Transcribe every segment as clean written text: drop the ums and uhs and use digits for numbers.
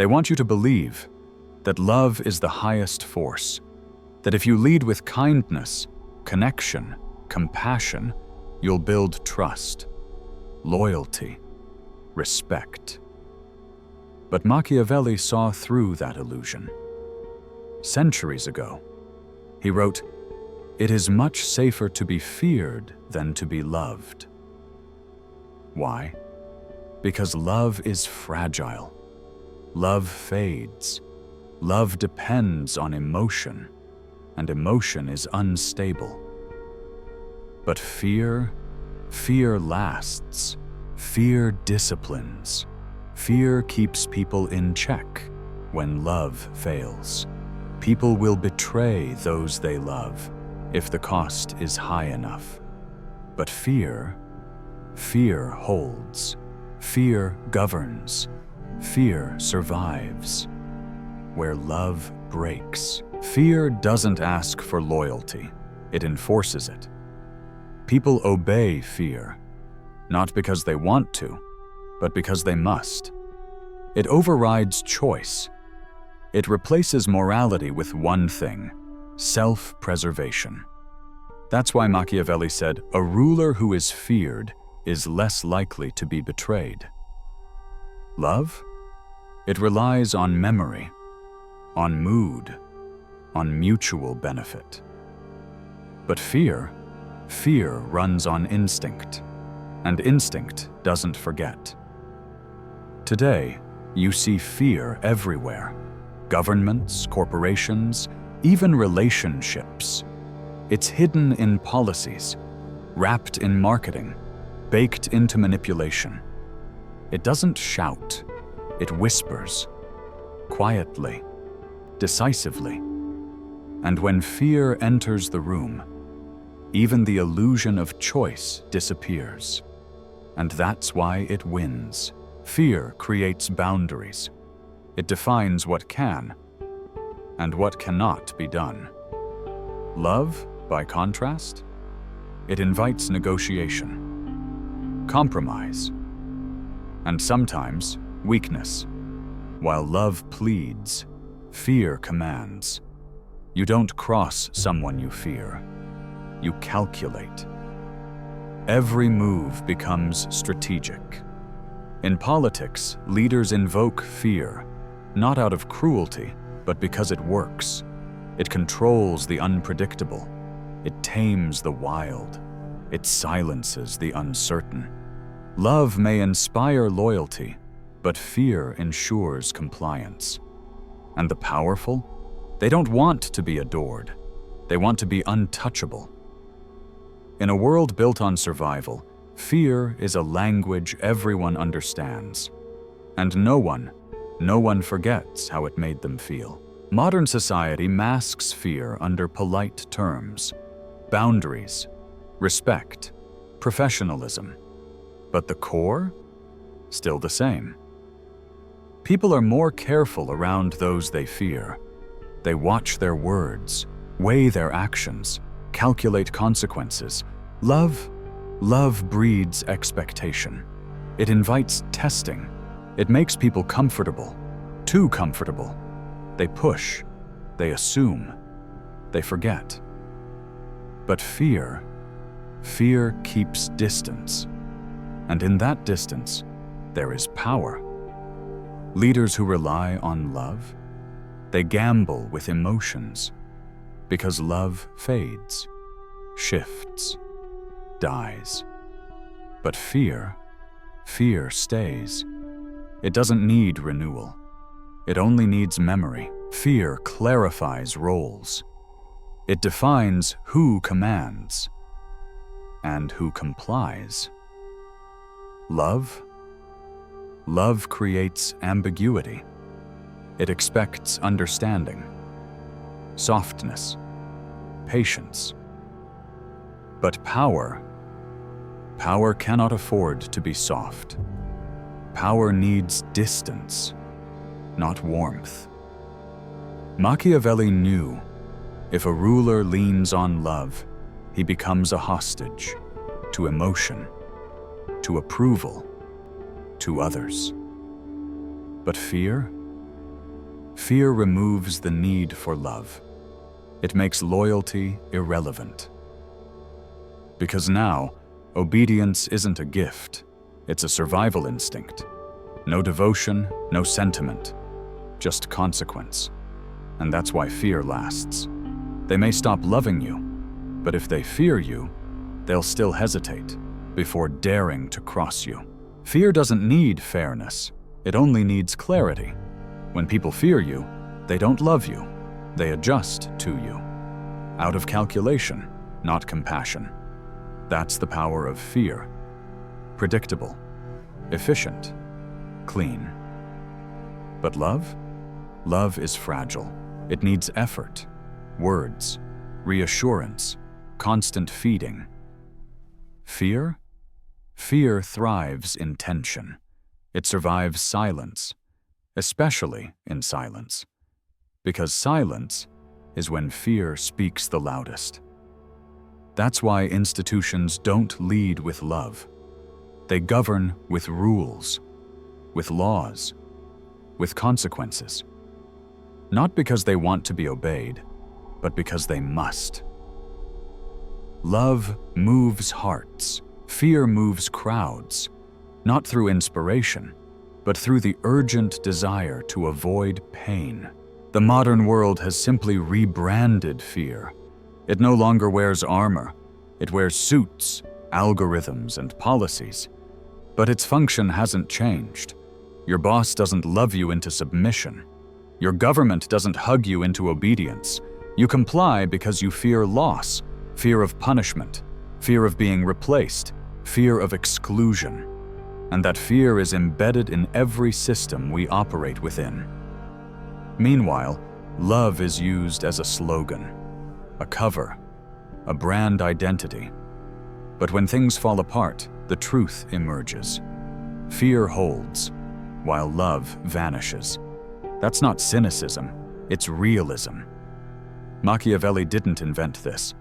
They want you to believe that love is the highest force, that if you lead with kindness, connection, compassion, you'll build trust, loyalty, respect. But Machiavelli saw through that illusion. Centuries ago, he wrote, "It is much safer to be feared than to be loved." Why? Because love is fragile. Love fades. Love depends on emotion, and emotion is unstable. But fear lasts. Fear disciplines. Fear keeps people in check when love fails. People will betray those they love if the cost is high enough. But fear holds. Fear governs. Fear survives. Where love breaks, fear doesn't ask for loyalty. It enforces it. People obey fear, not because they want to, but because they must. It overrides choice. It replaces morality with one thing: self-preservation. That's why Machiavelli said, "A ruler who is feared is less likely to be betrayed." Love? It relies on memory, on mood, on mutual benefit. But fear runs on instinct, and instinct doesn't forget. Today, you see fear everywhere. Governments, corporations, even relationships. It's hidden in policies, wrapped in marketing, baked into manipulation. It doesn't shout, it whispers, quietly, decisively. And when fear enters the room, even the illusion of choice disappears. And that's why it wins. Fear creates boundaries. It defines what can and what cannot be done. Love, by contrast, it invites negotiation, compromise, and sometimes weakness. While love pleads, fear commands. You don't cross someone you fear. You calculate. Every move becomes strategic. In politics, leaders invoke fear, not out of cruelty, but because it works. It controls the unpredictable. It tames the wild. It silences the uncertain. Love may inspire loyalty, but fear ensures compliance. And the powerful? They don't want to be adored. They want to be untouchable. In a world built on survival, fear is a language everyone understands. And no one forgets how it made them feel. Modern society masks fear under polite terms: boundaries, respect, professionalism. But the core? Still the same. People are more careful around those they fear. They watch their words, weigh their actions, calculate consequences. Love breeds expectation. It invites testing. It makes people comfortable, too comfortable. They push, they assume, they forget. But fear keeps distance. And in that distance, there is power. Leaders who rely on love, they gamble with emotions, because love fades, shifts, dies. But fear stays. It doesn't need renewal. It only needs memory. Fear clarifies roles. It defines who commands and who complies. Love creates ambiguity. It expects understanding, softness, patience. But power cannot afford to be soft. Power needs distance, not warmth. Machiavelli knew if a ruler leans on love, he becomes a hostage to emotion, to approval, to others. But fear Fear removes the need for love. It makes loyalty irrelevant. Because now, obedience isn't a gift, it's a survival instinct. No devotion, no sentiment, just consequence. And that's why fear lasts. They may stop loving you, but if they fear you, they'll still hesitate before daring to cross you. Fear doesn't need fairness, it only needs clarity. When people fear you, they don't love you, they adjust to you. Out of calculation, not compassion. That's the power of fear. Predictable, efficient, clean. But love? Love is fragile. It needs effort, words, reassurance, constant feeding. Fear? Fear thrives in tension. It survives silence, especially in silence. Because silence is when fear speaks the loudest. That's why institutions don't lead with love. They govern with rules, with laws, with consequences. Not because they want to be obeyed, but because they must. Love moves hearts. Fear moves crowds, not through inspiration, but through the urgent desire to avoid pain. The modern world has simply rebranded fear. It no longer wears armor. It wears suits, algorithms, and policies. But its function hasn't changed. Your boss doesn't love you into submission. Your government doesn't hug you into obedience. You comply because you fear loss, fear of punishment, fear of being replaced, fear of exclusion. And that fear is embedded in every system we operate within. Meanwhile, love is used as a slogan, a cover, a brand identity. But when things fall apart, the truth emerges. Fear holds, while love vanishes. That's not cynicism, it's realism. Machiavelli didn't invent this.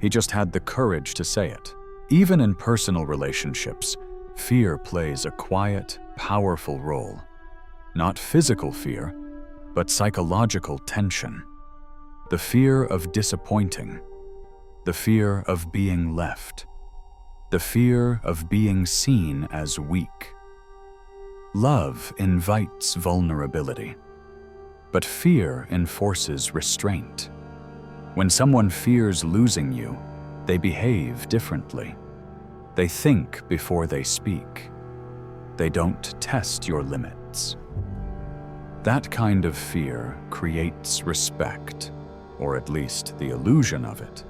He just had the courage to say it. Even in personal relationships, fear plays a quiet, powerful role. Not physical fear, but psychological tension. The fear of disappointing. The fear of being left. The fear of being seen as weak. Love invites vulnerability, but fear enforces restraint. When someone fears losing you, they behave differently. They think before they speak. They don't test your limits. That kind of fear creates respect, or at least the illusion of it.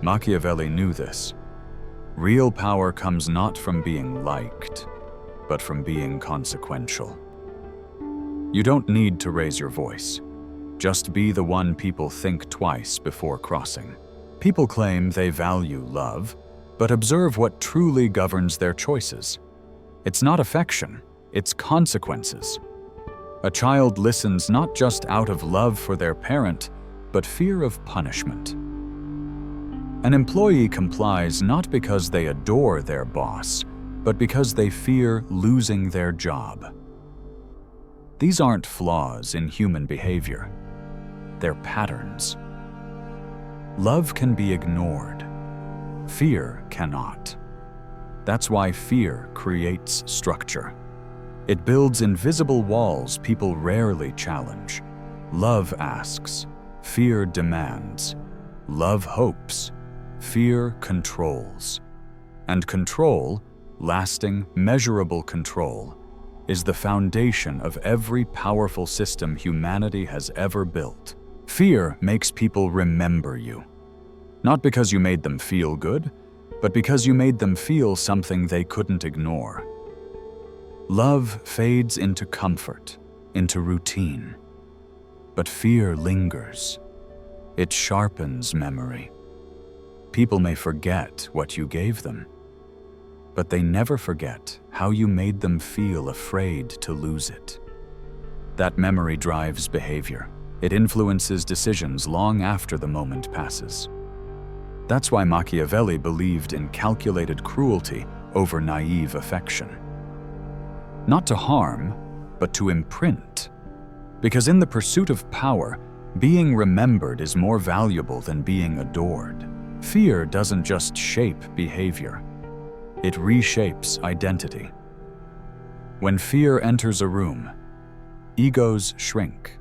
Machiavelli knew this. Real power comes not from being liked, but from being consequential. You don't need to raise your voice. Just be the one people think twice before crossing. People claim they value love, but observe what truly governs their choices. It's not affection, it's consequences. A child listens not just out of love for their parent, but fear of punishment. An employee complies not because they adore their boss, but because they fear losing their job. These aren't flaws in human behavior. They're patterns. Love can be ignored. Fear cannot. That's why fear creates structure. It builds invisible walls people rarely challenge. Love asks, fear demands. Love hopes, fear controls. And control, lasting, measurable control, is the foundation of every powerful system humanity has ever built. Fear makes people remember you. Not because you made them feel good, but because you made them feel something they couldn't ignore. Love fades into comfort, into routine. But fear lingers. It sharpens memory. People may forget what you gave them, but they never forget how you made them feel afraid to lose it. That memory drives behavior. It influences decisions long after the moment passes. That's why Machiavelli believed in calculated cruelty over naive affection. Not to harm, but to imprint. Because in the pursuit of power, being remembered is more valuable than being adored. Fear doesn't just shape behavior, it reshapes identity. When fear enters a room, egos shrink.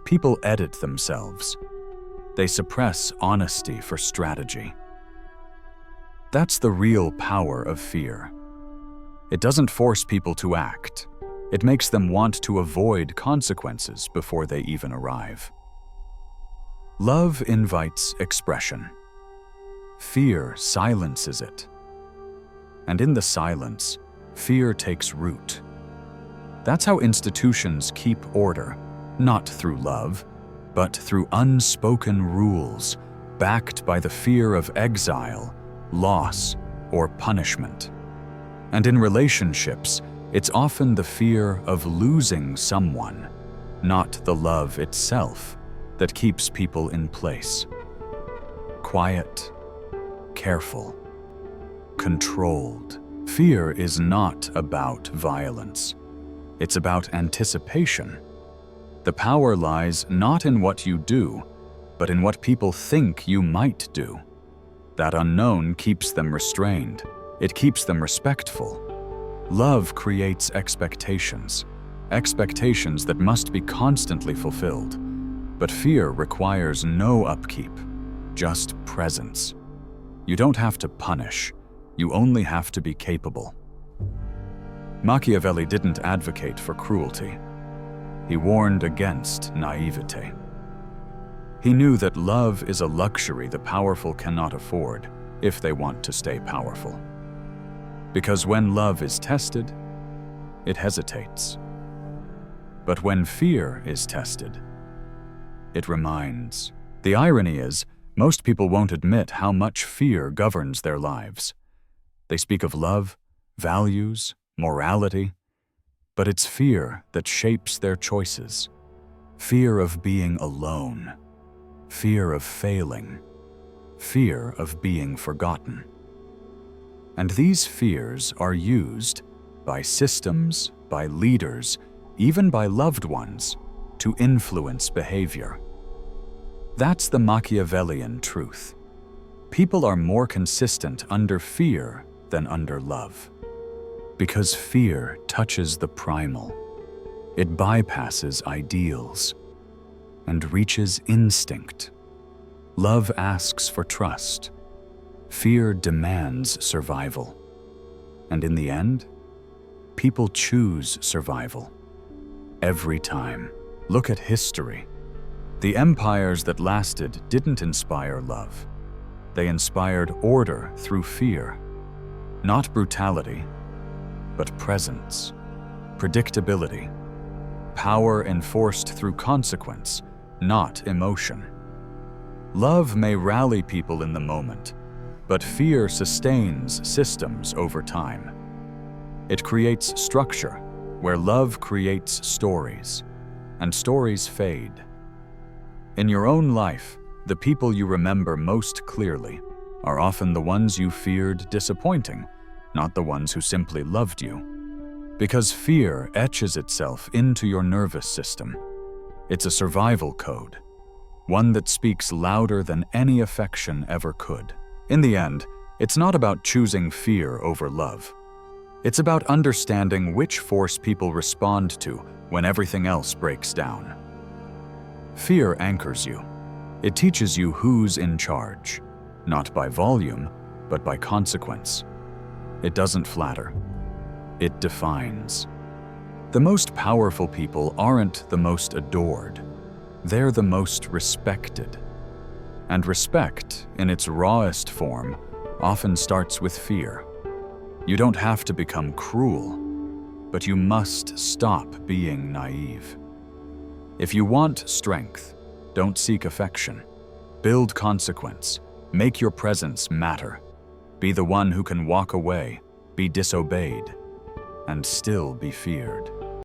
People edit themselves. They suppress honesty for strategy. That's the real power of fear. It doesn't force people to act. It makes them want to avoid consequences before they even arrive. Love invites expression. Fear silences it. And in the silence, fear takes root. That's how institutions keep order, not through love, but through unspoken rules, backed by the fear of exile, loss, or punishment. And in relationships, it's often the fear of losing someone, not the love itself, that keeps people in place. Quiet, careful, controlled. Fear is not about violence. It's about anticipation. The power lies not in what you do, but in what people think you might do. That unknown keeps them restrained. It keeps them respectful. Love creates expectations, expectations that must be constantly fulfilled. But fear requires no upkeep, just presence. You don't have to punish, you only have to be capable. Machiavelli didn't advocate for cruelty. He warned against naivete. He knew that love is a luxury the powerful cannot afford if they want to stay powerful. Because when love is tested, it hesitates. But when fear is tested, it reminds. The irony is, most people won't admit how much fear governs their lives. They speak of love, values, morality, but it's fear that shapes their choices. Fear of being alone, fear of failing, fear of being forgotten. And these fears are used by systems, by leaders, even by loved ones, to influence behavior. That's the Machiavellian truth. People are more consistent under fear than under love. Because fear touches the primal. It bypasses ideals and reaches instinct. Love asks for trust. Fear demands survival. And in the end, people choose survival. Every time. Look at history. The empires that lasted didn't inspire love. They inspired order through fear. Not brutality, but presence, predictability, power enforced through consequence, not emotion. Love may rally people in the moment, but fear sustains systems over time. It creates structure, where love creates stories, and stories fade. In your own life, the people you remember most clearly are often the ones you feared disappointing, not the ones who simply loved you. Because fear etches itself into your nervous system. It's a survival code, one that speaks louder than any affection ever could. In the end, it's not about choosing fear over love. It's about understanding which force people respond to when everything else breaks down. Fear anchors you. It teaches you who's in charge, not by volume, but by consequence. It doesn't flatter. It defines. The most powerful people aren't the most adored. They're the most respected. And respect, in its rawest form, often starts with fear. You don't have to become cruel, but you must stop being naive. If you want strength, don't seek affection. Build consequence. Make your presence matter. Be the one who can walk away, be disobeyed, and still be feared.